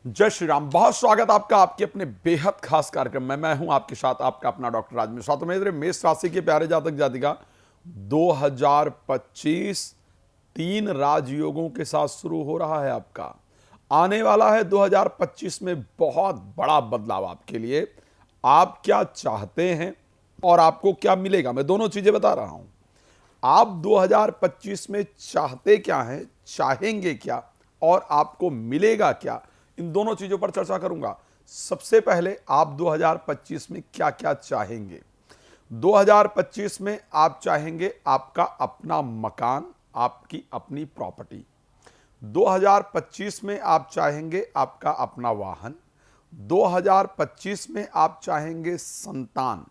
जय श्री राम। बहुत स्वागत आपका आपके अपने बेहद खास कार्यक्रम में। मैं हूं आपके साथ आपका अपना डॉक्टर राज मिश्रा। तो मेरे मेष राशि के प्यारे जातक जातिका 2025 तीन राजयोगों के साथ शुरू हो रहा है। आपका आने वाला है 2025 में बहुत बड़ा बदलाव आपके लिए। आप क्या चाहते हैं और आपको क्या मिलेगा, मैं दोनों चीजें बता रहा हूं। आप 2025 में चाहते क्या हैं, चाहेंगे क्या और आपको मिलेगा क्या, इन दोनों चीजों पर चर्चा करूंगा। सबसे पहले आप 2025 में क्या क्या चाहेंगे। 2025 में आप चाहेंगे आपका अपना मकान, आपकी अपनी प्रॉपर्टी। 2025 में आप चाहेंगे आपका अपना वाहन। 2025 में आप चाहेंगे संतान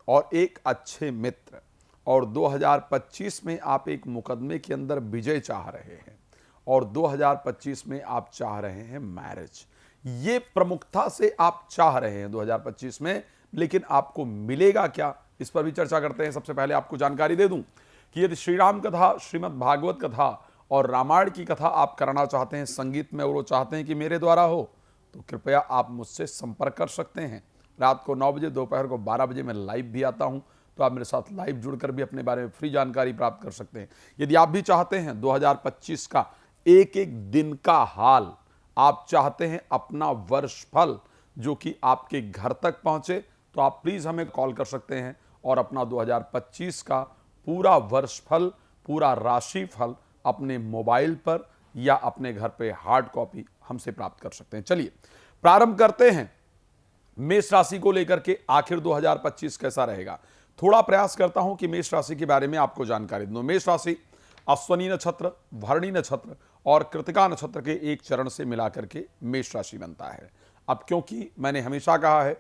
और एक अच्छे मित्र। और 2025 में आप एक मुकदमे के अंदर विजय चाह रहे हैं। और 2025 में आप चाह रहे हैं मैरिज। ये प्रमुखता से आप चाह रहे हैं 2025 में, लेकिन आपको मिलेगा क्या, इस पर भी चर्चा करते हैं। सबसे पहले आपको जानकारी दे दूं कि यदि श्री राम कथा, श्रीमद् भागवत कथा और रामायण की कथा आप कराना चाहते हैं संगीत में, और वो चाहते हैं कि मेरे द्वारा हो, तो कृपया आप मुझसे संपर्क कर सकते हैं। रात को 9 बजे, दोपहर को 12 बजे मैं लाइव भी आता हूं, तो आप मेरे साथ लाइव जुड़कर भी अपने बारे में फ्री जानकारी प्राप्त कर सकते हैं। यदि आप भी चाहते हैं 2025 का एक एक दिन का हाल, आप चाहते हैं अपना वर्षफल जो कि आपके घर तक पहुंचे, तो आप प्लीज हमें कॉल कर सकते हैं और अपना 2025 का पूरा वर्षफल, पूरा राशिफल अपने मोबाइल पर या अपने घर पे हार्ड कॉपी हमसे प्राप्त कर सकते हैं। चलिए प्रारंभ करते हैं मेष राशि को लेकर के। आखिर 2025 कैसा रहेगा, थोड़ा प्रयास करता हूं कि मेष राशि के बारे में आपको जानकारी दूं। मेष राशि अश्वनी नक्षत्र, भरणी नक्षत्र और कृतिका नक्षत्र के एक चरण से मिलाकर के मेष राशि बनता है। अब क्योंकि मैंने हमेशा कहा है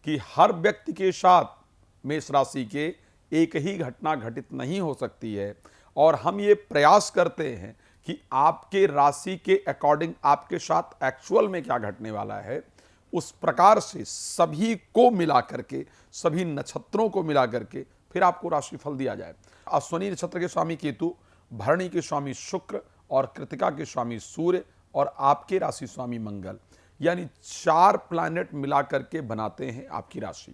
कि हर व्यक्ति के साथ मेष राशि के एक ही घटना घटित नहीं हो सकती है, और हम ये प्रयास करते हैं कि आपके राशि के अकॉर्डिंग आपके साथ एक्चुअल में क्या घटने वाला है, उस प्रकार से सभी को मिला करके, सभी नक्षत्रों को मिला करके फिर आपको राशिफल दिया जाए। अश्वनी नक्षत्र के स्वामी केतु, भरणी के स्वामी शुक्र और कृतिका के स्वामी सूर्य और आपके राशि स्वामी मंगल, यानी 4 प्लैनेट मिला करके बनाते हैं आपकी राशि।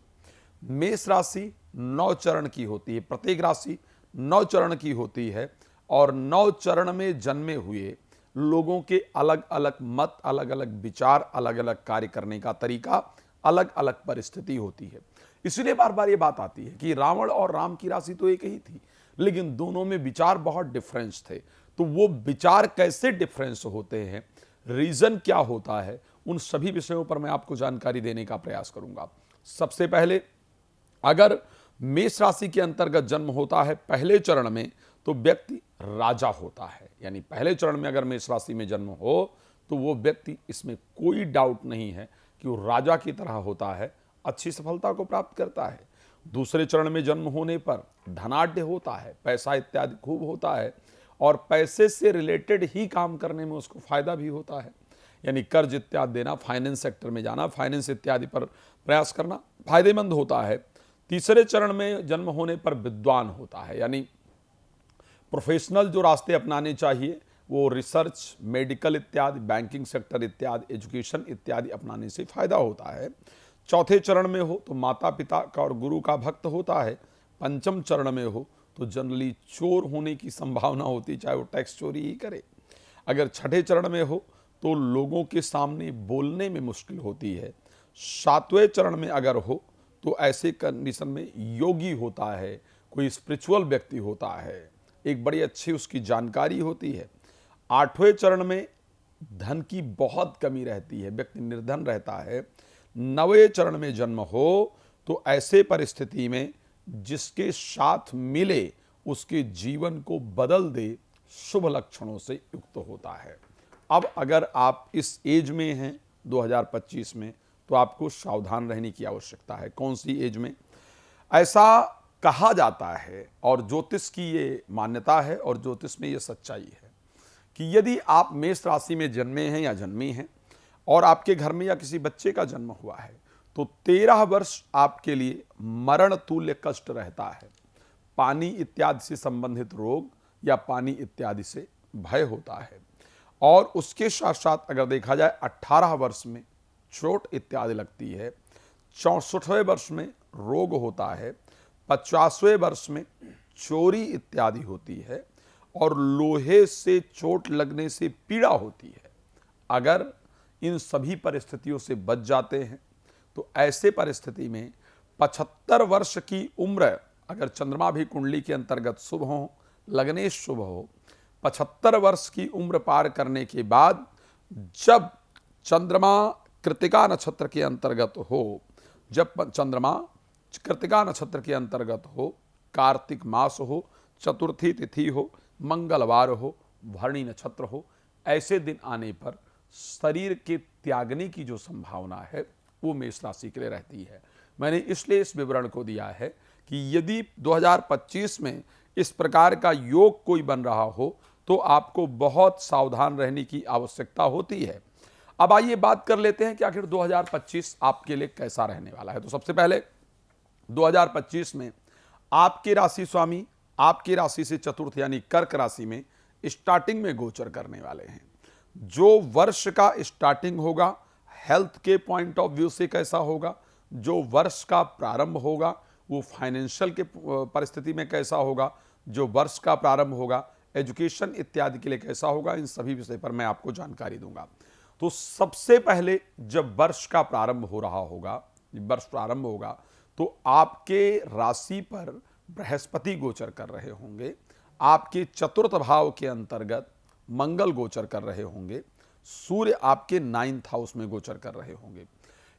मेष राशि 9 चरण की होती है, प्रत्येक राशि 9 चरण की होती है, और 9 चरण में जन्मे हुए लोगों के अलग अलग मत, अलग अलग विचार, अलग अलग कार्य करने का तरीका, अलग अलग परिस्थिति होती है। इसलिए बार बार ये बात आती है कि रावण और राम की राशि तो एक ही थी, लेकिन दोनों में विचार बहुत डिफरेंस थे। तो वो विचार कैसे डिफरेंस होते हैं, रीजन क्या होता है, उन सभी विषयों पर मैं आपको जानकारी देने का प्रयास करूंगा। सबसे पहले, अगर मेष राशि के अंतर्गत जन्म होता है पहले चरण में, तो व्यक्ति राजा होता है। यानी पहले चरण में अगर मेष राशि में जन्म हो, तो वो व्यक्ति, इसमें कोई डाउट नहीं है कि वो राजा की तरह होता है, अच्छी सफलता को प्राप्त करता है। दूसरे चरण में जन्म होने पर धनाढ्य होता है, पैसा इत्यादि खूब होता है, और पैसे से रिलेटेड ही काम करने में उसको फायदा भी होता है। यानी कर्ज इत्यादि देना, फाइनेंस सेक्टर में जाना, फाइनेंस इत्यादि पर प्रयास करना फायदेमंद होता है। तीसरे चरण में जन्म होने पर विद्वान होता है, यानी प्रोफेशनल जो रास्ते अपनाने चाहिए, वो रिसर्च, मेडिकल इत्यादि, बैंकिंग सेक्टर इत्यादि, एजुकेशन इत्यादि अपनाने से फायदा होता है। चौथे चरण में हो तो माता पिता का और गुरु का भक्त होता है। पंचम चरण में हो तो जनरली चोर होने की संभावना होती है, चाहे वो टैक्स चोरी ही करे। अगर छठे चरण में हो तो लोगों के सामने बोलने में मुश्किल होती है। सातवें चरण में अगर हो तो ऐसे कंडीशन में योगी होता है, कोई स्पिरिचुअल व्यक्ति होता है, एक बड़ी अच्छी उसकी जानकारी होती है। आठवें चरण में धन की बहुत कमी रहती है, व्यक्ति निर्धन रहता है। नवें चरण में जन्म हो तो ऐसे परिस्थिति में जिसके साथ मिले उसके जीवन को बदल दे, शुभ लक्षणों से युक्त होता है। अब अगर आप इस एज में हैं 2025 में, तो आपको सावधान रहने की आवश्यकता है। कौन सी एज में? ऐसा कहा जाता है, और ज्योतिष की ये मान्यता है और ज्योतिष में ये सच्चाई है, कि यदि आप मेष राशि में जन्मे हैं या जन्मी हैं और आपके घर में या किसी बच्चे का जन्म हुआ है, तो 13 वर्ष आपके लिए मरण तुल्य कष्ट रहता है। पानी इत्यादि से संबंधित रोग या पानी इत्यादि से भय होता है। और उसके साथ साथ अगर देखा जाए 18 वर्ष में चोट इत्यादि लगती है, 64वें वर्ष में रोग होता है, 50वें वर्ष में चोरी इत्यादि होती है और लोहे से चोट लगने से पीड़ा होती है। अगर इन सभी परिस्थितियों से बच जाते हैं तो ऐसे परिस्थिति में 75 वर्ष की उम्र, अगर चंद्रमा भी कुंडली के अंतर्गत शुभ हो, लग्नेश शुभ हो, 75 वर्ष की उम्र पार करने के बाद जब चंद्रमा कृत्तिका नक्षत्र के अंतर्गत हो, जब चंद्रमा कृत्तिका नक्षत्र के अंतर्गत हो, कार्तिक मास हो, चतुर्थी तिथि हो, मंगलवार हो, भरणी नक्षत्र हो, ऐसे दिन आने पर शरीर के त्यागने की जो संभावना है वो मेष राशि के लिए रहती है। मैंने इसलिए इस विवरण को दिया है कि यदि 2025 में इस प्रकार का योग कोई बन रहा हो तो आपको बहुत सावधान रहने की आवश्यकता होती है। अब आइए बात कर लेते हैं कि आखिर 2025 आपके लिए कैसा रहने वाला है। तो सबसे पहले 2025 में आपके राशि स्वामी आपकी राशि से चतुर्थ यानी कर्क राशि में स्टार्टिंग में गोचर करने वाले हैं। जो वर्ष का स्टार्टिंग होगा हेल्थ के पॉइंट ऑफ व्यू से कैसा होगा, जो वर्ष का प्रारंभ होगा वो फाइनेंशियल के परिस्थिति में कैसा होगा, जो वर्ष का प्रारंभ होगा एजुकेशन इत्यादि के लिए कैसा होगा, इन सभी विषय पर मैं आपको जानकारी दूंगा। तो सबसे पहले जब वर्ष का प्रारंभ हो रहा होगा, वर्ष प्रारंभ होगा तो आपके राशि पर बृहस्पति गोचर कर रहे होंगे, आपके चतुर्थ भाव के अंतर्गत मंगल गोचर कर रहे होंगे, सूर्य आपके 9th हाउस में गोचर कर रहे होंगे।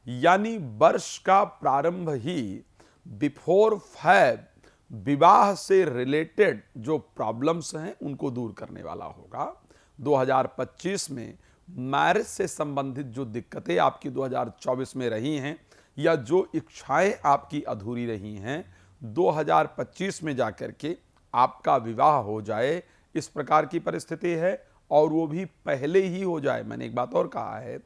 यानी वर्ष का प्रारंभ ही बिफोर फैब विवाह से रिलेटेड जो प्रॉब्लम्स हैं उनको दूर करने वाला होगा। 2025 में मैरिज से संबंधित जो दिक्कतें आपकी 2024 में रही हैं या जो इच्छाएं आपकी अधूरी रही हैं, 2025 में जाकर के आपका विवाह हो जाए, इस प्रकार की परिस्थिति है। और वो भी पहले ही हो जाए। मैंने एक बात और कहा है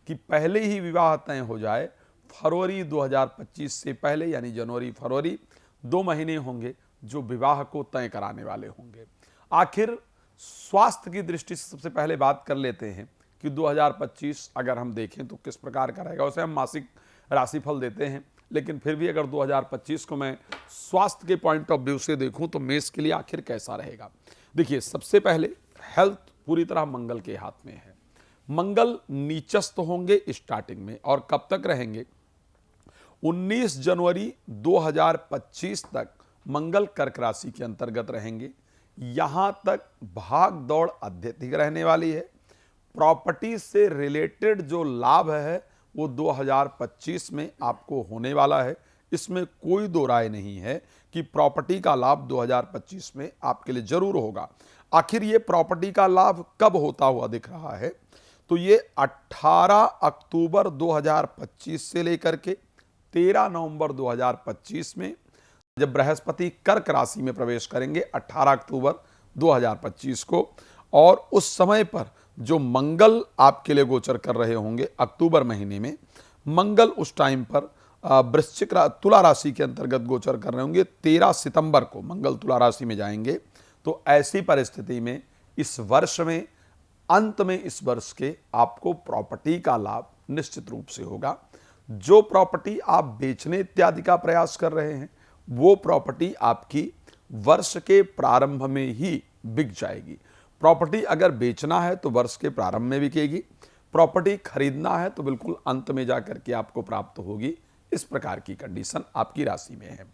कि पहले ही विवाह तय हो जाए। फरवरी 2025 से पहले यानी जनवरी फरवरी 2 महीने होंगे जो विवाह को तय कराने वाले होंगे। आखिर स्वास्थ्य की दृष्टि से सबसे पहले बात कर लेते हैं कि 2025 अगर हम देखें तो किस प्रकार का रहेगा। उसे हम मासिक राशिफल देते हैं, लेकिन फिर भी अगर 2025 को मैं स्वास्थ्य के पॉइंट ऑफ व्यू से देखूं तो मेष के लिए आखिर कैसा रहेगा। देखिए, सबसे पहले हेल्थ पूरी तरह मंगल के हाथ में है। मंगल नीचस्थ होंगे स्टार्टिंग में और कब तक रहेंगे, 19 जनवरी 2025 तक मंगल कर्क राशि के अंतर्गत रहेंगे। यहां तक भाग दौड़ अत्यधिक रहने वाली है। प्रॉपर्टी से रिलेटेड जो लाभ है वो 2025 में आपको होने वाला है। इसमें कोई दो राय नहीं है कि प्रॉपर्टी का लाभ 2025 में आपके लिए जरूर होगा। आखिर ये प्रॉपर्टी का लाभ कब होता हुआ दिख रहा है, तो ये 18 अक्टूबर 2025 से लेकर के 13 नवंबर 2025 में जब बृहस्पति कर्क राशि में प्रवेश करेंगे 18 अक्टूबर 2025 को, और उस समय पर जो मंगल आपके लिए गोचर कर रहे होंगे अक्टूबर महीने में, मंगल उस टाइम पर वृश्चिक तुला राशि के अंतर्गत गोचर कर रहे होंगे। 13 सितंबर को मंगल तुला राशि में जाएंगे। तो ऐसी परिस्थिति में इस वर्ष में अंत में इस वर्ष के आपको प्रॉपर्टी का लाभ निश्चित रूप से होगा। जो प्रॉपर्टी आप बेचने इत्यादि का प्रयास कर रहे हैं वो प्रॉपर्टी आपकी वर्ष के प्रारंभ में ही बिक जाएगी। प्रॉपर्टी अगर बेचना है तो वर्ष के प्रारंभ में बिकेगी, प्रॉपर्टी खरीदना है तो बिल्कुल अंत में जाकर के आपको प्राप्त होगी। इस प्रकार की कंडीशन आपकी राशि में है।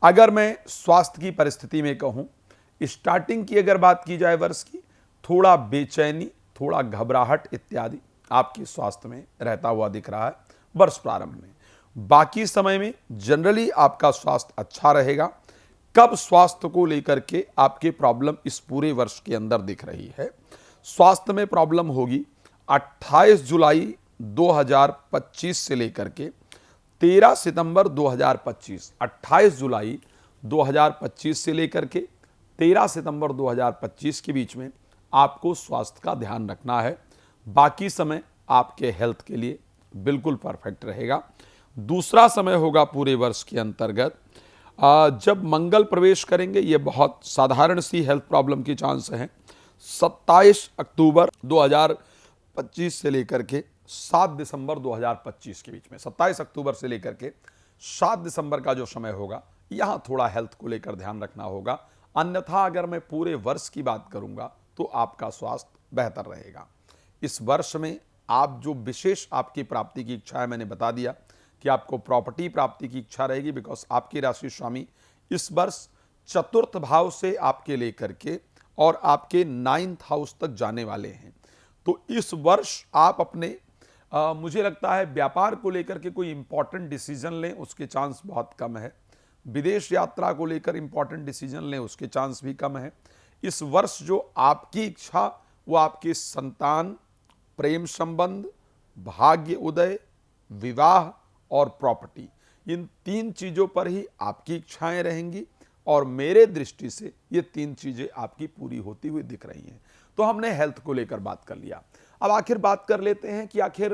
अगर मैं स्वास्थ्य की परिस्थिति में कहूं, स्टार्टिंग की अगर बात की जाए वर्ष की, थोड़ा बेचैनी, थोड़ा घबराहट इत्यादि आपके स्वास्थ्य में रहता हुआ दिख रहा है वर्ष प्रारंभ में। बाकी समय में जनरली आपका स्वास्थ्य अच्छा रहेगा। कब स्वास्थ्य को लेकर के आपके प्रॉब्लम इस पूरे वर्ष के अंदर दिख रही है, स्वास्थ्य में प्रॉब्लम होगी 28 जुलाई 2025 से लेकर के 13 सितंबर 2025, 28 जुलाई 2025 से लेकर के 13 सितंबर 2025 के बीच में आपको स्वास्थ्य का ध्यान रखना है। बाकी समय आपके हेल्थ के लिए बिल्कुल परफेक्ट रहेगा। दूसरा समय होगा पूरे वर्ष के अंतर्गत जब मंगल प्रवेश करेंगे। ये बहुत साधारण सी हेल्थ प्रॉब्लम की चांस है। 27 अक्टूबर 2025 से लेकर के 7 दिसंबर 2025 के बीच में, 27 अक्टूबर से लेकर के 7 दिसंबर का जो समय होगा, यहाँ थोड़ा हेल्थ को लेकर ध्यान रखना होगा। अन्यथा अगर मैं पूरे वर्ष की बात करूंगा तो आपका स्वास्थ्य बेहतर रहेगा। इस वर्ष में आप जो विशेष आपकी प्राप्ति की इच्छा है, मैंने बता दिया कि आपको प्रॉपर्टी प्राप्ति की इच्छा रहेगी, बिकॉज आपकी राशि स्वामी इस वर्ष चतुर्थ भाव से आपके लेकर के और आपके 9th हाउस तक जाने वाले हैं। तो इस वर्ष आप अपने मुझे लगता है व्यापार को लेकर के कोई इंपॉर्टेंट डिसीजन लें, उसके चांस बहुत कम है। विदेश यात्रा को लेकर इंपॉर्टेंट डिसीजन लें, उसके चांस भी कम है। इस वर्ष जो आपकी इच्छा वो आपके संतान, प्रेम संबंध, भाग्य उदय, विवाह और प्रॉपर्टी, इन 3 चीज़ों पर ही आपकी इच्छाएं रहेंगी और मेरे दृष्टि से ये 3 चीज़ें आपकी पूरी होती हुई दिख रही हैं। तो हमने हेल्थ को लेकर बात कर लिया। अब आखिर बात कर लेते हैं कि आखिर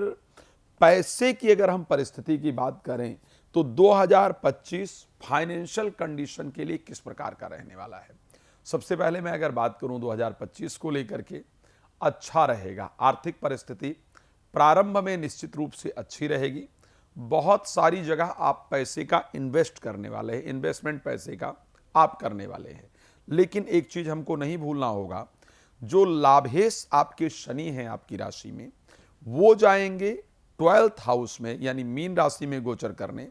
पैसे की अगर हम परिस्थिति की बात करें तो 2025 फाइनेंशियल कंडीशन के लिए किस प्रकार का रहने वाला है। सबसे पहले मैं अगर बात करूं 2025 को लेकर के, अच्छा रहेगा। आर्थिक परिस्थिति प्रारंभ में निश्चित रूप से अच्छी रहेगी। बहुत सारी जगह आप पैसे का इन्वेस्ट करने वाले हैं, इन्वेस्टमेंट पैसे का आप करने वाले हैं। लेकिन एक चीज हमको नहीं भूलना होगा, जो लाभेश आपके शनि हैं आपकी राशि में, वो जाएंगे 12th हाउस में, यानी मीन राशि में गोचर करने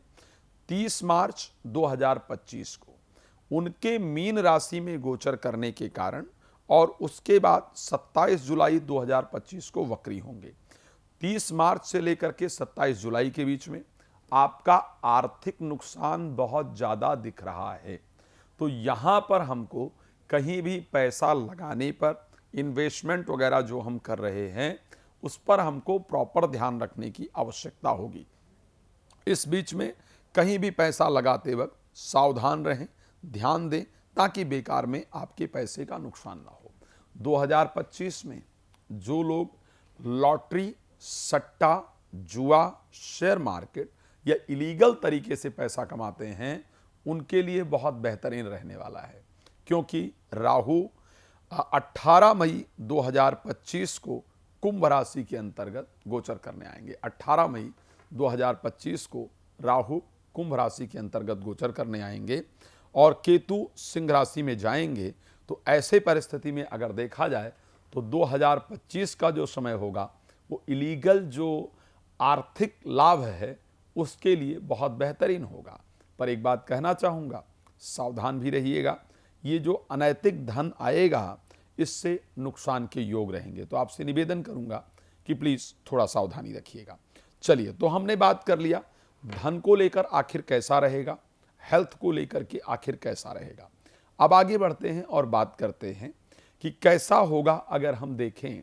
30 मार्च 2025 को। उनके मीन राशि में गोचर करने के कारण और उसके बाद 27 जुलाई 2025 को वक्री होंगे। 30 मार्च से लेकर के 27 जुलाई के बीच में आपका आर्थिक नुकसान बहुत ज़्यादा दिख रहा है। तो यहाँ पर हमको कहीं भी पैसा लगाने पर, इन्वेस्टमेंट वगैरह जो हम कर रहे हैं, उस पर हमको प्रॉपर ध्यान रखने की आवश्यकता होगी। इस बीच में कहीं भी पैसा लगाते वक्त सावधान रहें, ध्यान दें, ताकि बेकार में आपके पैसे का नुकसान ना हो। 2025 में जो लोग लॉटरी, सट्टा, जुआ, शेयर मार्केट या इलीगल तरीके से पैसा कमाते हैं, उनके लिए बहुत बेहतरीन रहने वाला है, क्योंकि राहु 18 मई 2025 को कुंभ राशि के अंतर्गत गोचर करने आएंगे। 18 मई 2025 को राहु कुंभ राशि के अंतर्गत गोचर करने आएंगे और केतु सिंह राशि में जाएंगे। तो ऐसे परिस्थिति में अगर देखा जाए तो 2025 का जो समय होगा वो इलीगल जो आर्थिक लाभ है उसके लिए बहुत बेहतरीन होगा। पर एक बात कहना चाहूँगा, सावधान भी रहिएगा। ये जो अनैतिक धन आएगा, इससे नुकसान के योग रहेंगे। तो आपसे निवेदन करूंगा कि प्लीज़ थोड़ा सावधानी रखिएगा। चलिए, तो हमने बात कर लिया धन को लेकर आखिर कैसा रहेगा, हेल्थ को लेकर के आखिर कैसा रहेगा। अब आगे बढ़ते हैं और बात करते हैं कि कैसा होगा अगर हम देखें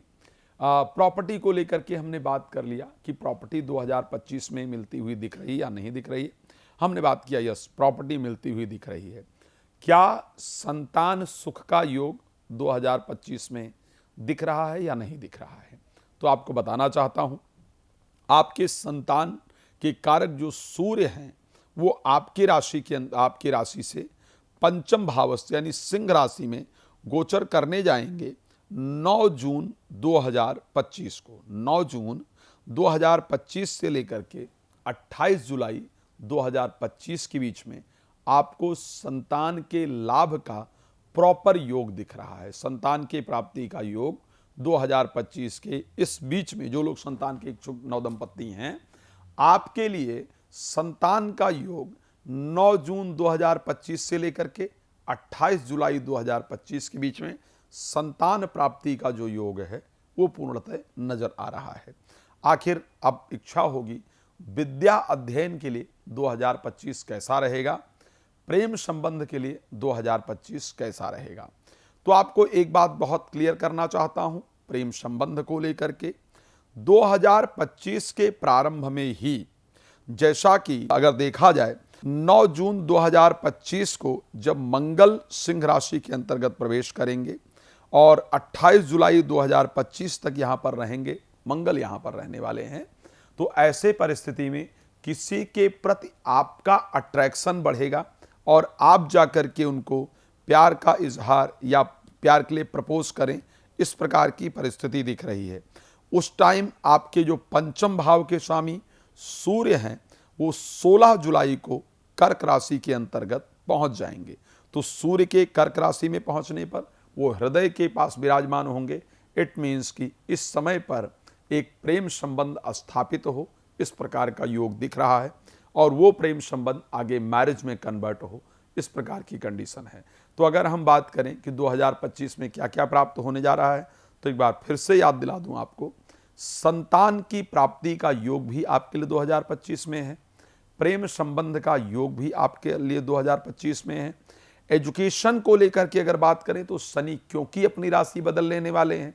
प्रॉपर्टी को लेकर के। हमने बात कर लिया कि प्रॉपर्टी 2025 में मिलती हुई दिख रही है या नहीं दिख रही है। हमने बात किया, यस, प्रॉपर्टी मिलती हुई दिख रही है। क्या संतान सुख का योग 2025 में दिख रहा है या नहीं दिख रहा है? तो आपको बताना चाहता हूं, आपके संतान के कारक जो सूर्य हैं वो आपकी राशि से पंचम भावस्थ यानी सिंह राशि में गोचर करने जाएंगे 9 जून 2025 को। 9 जून 2025 से लेकर के 28 जुलाई 2025 के बीच में आपको संतान के लाभ का प्रॉपर योग दिख रहा है। संतान की प्राप्ति का योग 2025 के इस बीच में जो लोग संतान के इच्छुक नवदंपति हैं, आपके लिए संतान का योग 9 जून 2025 से लेकर के 28 जुलाई 2025 के बीच में संतान प्राप्ति का जो योग है वो पूर्णतः नजर आ रहा है। आखिर अब इच्छा होगी विद्या अध्ययन के लिए 2025 कैसा रहेगा, प्रेम संबंध के लिए 2025 कैसा रहेगा। तो आपको एक बात बहुत क्लियर करना चाहता हूं प्रेम संबंध को लेकर के। 2025 के प्रारंभ में ही, जैसा कि अगर देखा जाए 9 जून 2025 को जब मंगल सिंह राशि के अंतर्गत प्रवेश करेंगे और 28 जुलाई 2025 तक यहाँ पर रहेंगे, मंगल यहाँ पर रहने वाले हैं, तो ऐसे परिस्थिति में किसी के प्रति आपका अट्रैक्शन बढ़ेगा और आप जाकर के उनको प्यार का इजहार या प्यार के लिए प्रपोज करें, इस प्रकार की परिस्थिति दिख रही है। उस टाइम आपके जो पंचम भाव के स्वामी सूर्य हैं वो 16 जुलाई को कर्क राशि के अंतर्गत पहुंच जाएंगे। तो सूर्य के कर्क राशि में पहुंचने पर वो हृदय के पास विराजमान होंगे। इट मीन्स कि इस समय पर एक प्रेम संबंध स्थापित हो, इस प्रकार का योग दिख रहा है और वो प्रेम संबंध आगे मैरिज में कन्वर्ट हो, इस प्रकार की कंडीशन है। तो अगर हम बात करें कि 2025 में क्या क्या प्राप्त होने जा रहा है, तो एक बार फिर से याद दिला दूं आपको, संतान की प्राप्ति का योग भी आपके लिए 2025 में है। प्रेम संबंध का योग भी आपके लिए 2025 में है। एजुकेशन को लेकर के अगर बात करें तो शनि क्योंकि अपनी राशि बदल लेने वाले हैं,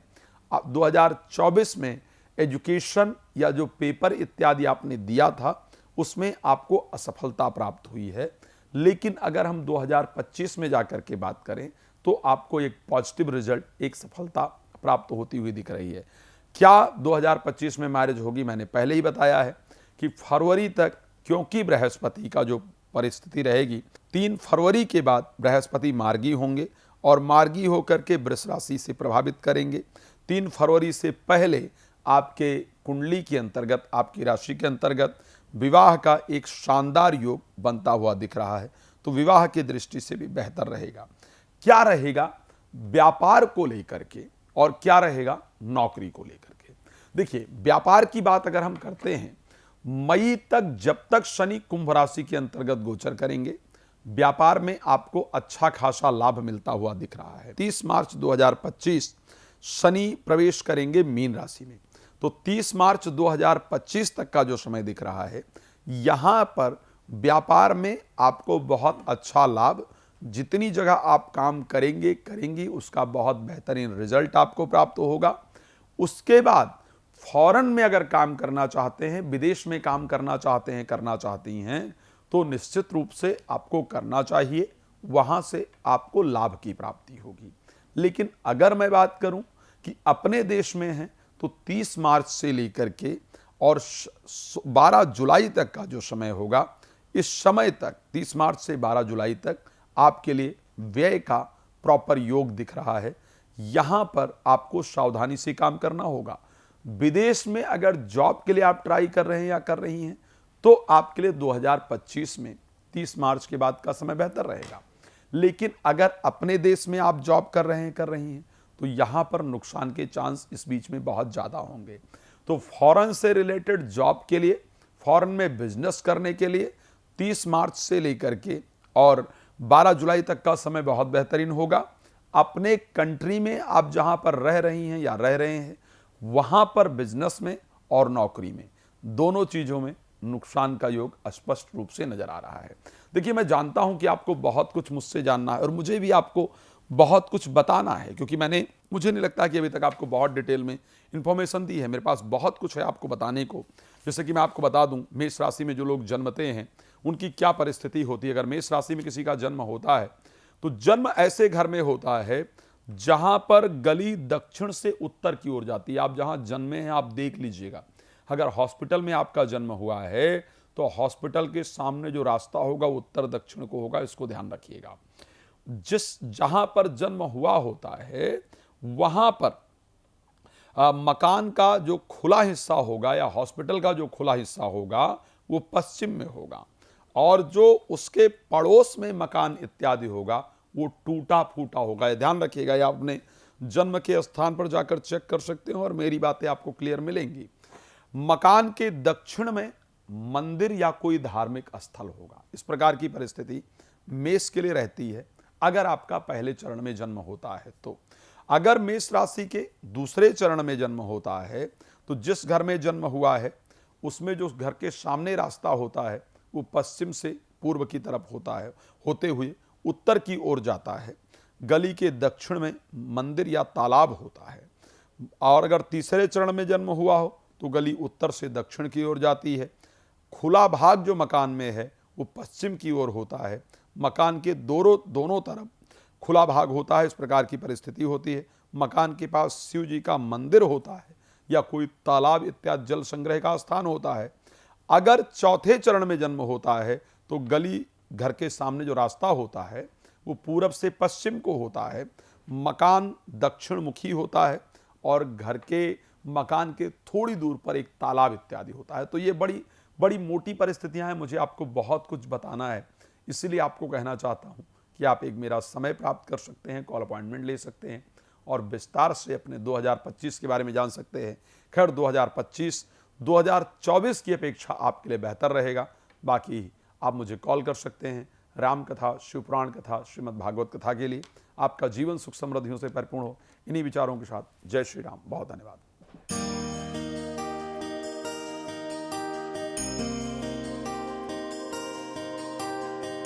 2024 में एजुकेशन या जो पेपर इत्यादि आपने दिया था उसमें आपको असफलता प्राप्त हुई है। लेकिन अगर हम 2025 में जाकर के बात करें तो आपको एक पॉजिटिव रिजल्ट, एक सफलता प्राप्त होती हुई दिख रही है। क्या 2025 में मैरिज होगी, मैंने पहले ही बताया है कि फरवरी तक, क्योंकि बृहस्पति का जो परिस्थिति रहेगी, 3 फरवरी के बाद बृहस्पति मार्गी होंगे और मार्गी होकर के वृष राशि से प्रभावित करेंगे। 3 फरवरी से पहले आपके कुंडली के अंतर्गत, आपकी राशि के अंतर्गत विवाह का एक शानदार योग बनता हुआ दिख रहा है। तो विवाह की दृष्टि से भी बेहतर रहेगा। क्या रहेगा व्यापार को लेकर के और क्या रहेगा नौकरी को लेकर के। देखिए, व्यापार की बात अगर हम करते हैं, मई तक जब तक शनि कुंभ राशि के अंतर्गत गोचर करेंगे, व्यापार में आपको अच्छा खासा लाभ मिलता हुआ दिख रहा है। 30 मार्च 2025 शनि प्रवेश करेंगे मीन राशि में। तो 30 मार्च 2025 तक का जो समय दिख रहा है, यहां पर व्यापार में आपको बहुत अच्छा लाभ, जितनी जगह आप काम करेंगी उसका बहुत बेहतरीन रिजल्ट आपको प्राप्त होगा। उसके बाद फॉरेन में अगर काम करना चाहते हैं, विदेश में काम करना चाहते हैं, करना चाहती हैं, तो निश्चित रूप से आपको करना चाहिए, वहां से आपको लाभ की प्राप्ति होगी। लेकिन अगर मैं बात करूं कि अपने देश में है, तो 30 मार्च से लेकर के और 12 जुलाई तक का जो समय होगा, इस समय तक 30 मार्च से 12 जुलाई तक आपके लिए व्यय का प्रॉपर योग दिख रहा है। यहां पर आपको सावधानी से काम करना होगा। विदेश में अगर जॉब के लिए आप ट्राई कर रहे हैं या कर रही हैं, तो आपके लिए 2025 में 30 मार्च के बाद का समय बेहतर रहेगा। लेकिन अगर अपने देश में आप जॉब कर रहे हैं, कर रही हैं, तो यहां पर नुकसान के चांस इस बीच में बहुत ज़्यादा होंगे। तो फॉरेन से रिलेटेड जॉब के लिए, फॉरेन में बिजनेस करने के लिए 30 मार्च से लेकर के और 12 जुलाई तक का समय बहुत बेहतरीन होगा। अपने कंट्री में आप जहां पर रह रही हैं या रह रहे हैं, वहां पर बिजनेस में और नौकरी में, दोनों चीज़ों में नुकसान का योग स्पष्ट रूप से नजर आ रहा है। देखिए, मैं जानता हूं कि आपको बहुत कुछ मुझसे जानना है और मुझे भी आपको बहुत कुछ बताना है, क्योंकि मुझे नहीं लगता कि अभी तक आपको बहुत डिटेल में इंफॉर्मेशन दी है। मेरे पास बहुत कुछ है आपको बताने को। जैसे कि मैं आपको बता दूं, मेष राशि में जो लोग जन्मते हैं उनकी क्या परिस्थिति होती है। अगर मेष राशि में किसी का जन्म होता है तो जन्म ऐसे घर में होता है जहां पर गली दक्षिण से उत्तर की ओर जाती है। आप जहां जन्मे हैं आप देख लीजिएगा। अगर हॉस्पिटल में आपका जन्म हुआ है तो हॉस्पिटल के सामने जो रास्ता होगा वो उत्तर दक्षिण को होगा, इसको ध्यान रखिएगा। जहां पर जन्म हुआ होता है वहां पर मकान का जो खुला हिस्सा होगा या हॉस्पिटल का जो खुला हिस्सा होगा वो पश्चिम में होगा, और जो उसके पड़ोस में मकान इत्यादि होगा वो टूटा फूटा होगा। ये ध्यान रखिएगा। या अपने जन्म के स्थान पर जाकर चेक कर सकते हो और मेरी बातें आपको क्लियर मिलेंगी। मकान के दक्षिण में मंदिर या कोई धार्मिक स्थल होगा। इस प्रकार की परिस्थिति मेष के लिए रहती है अगर आपका पहले चरण में जन्म होता है। तो अगर मेष राशि के दूसरे चरण में जन्म होता है तो जिस घर में जन्म हुआ है उसमें जो घर के सामने रास्ता होता है वो पश्चिम से पूर्व की तरफ होता है, होते हुए उत्तर की ओर जाता है। गली के दक्षिण में मंदिर या तालाब होता है। और अगर तीसरे चरण में जन्म हुआ हो तो गली उत्तर से दक्षिण की ओर जाती है। खुला भाग जो मकान में है वो पश्चिम की ओर होता है। मकान के दोनों तरफ खुला भाग होता है। इस प्रकार की परिस्थिति होती है। मकान के पास शिव जी का मंदिर होता है या कोई तालाब इत्यादि जल संग्रह का स्थान होता है। अगर चौथे चरण में जन्म होता है तो गली, घर के सामने जो रास्ता होता है वो पूरब से पश्चिम को होता है। मकान दक्षिण मुखी होता है और घर के मकान के थोड़ी दूर पर एक तालाब इत्यादि होता है। तो ये बड़ी बड़ी मोटी परिस्थितियां हैं, मुझे आपको बहुत कुछ बताना है, इसलिए आपको कहना चाहता हूं कि आप एक मेरा समय प्राप्त कर सकते हैं, कॉल अपॉइंटमेंट ले सकते हैं और विस्तार से अपने 2025 के बारे में जान सकते हैं। खैर 2025 2024 की अपेक्षा आपके लिए बेहतर रहेगा। बाकी आप मुझे कॉल कर सकते हैं राम कथा, शिवपुराण कथा, श्रीमद् भागवत कथा के लिए। आपका जीवन सुख समृद्धियों से परिपूर्ण हो, इन्हीं विचारों के साथ जय श्री राम। बहुत धन्यवाद।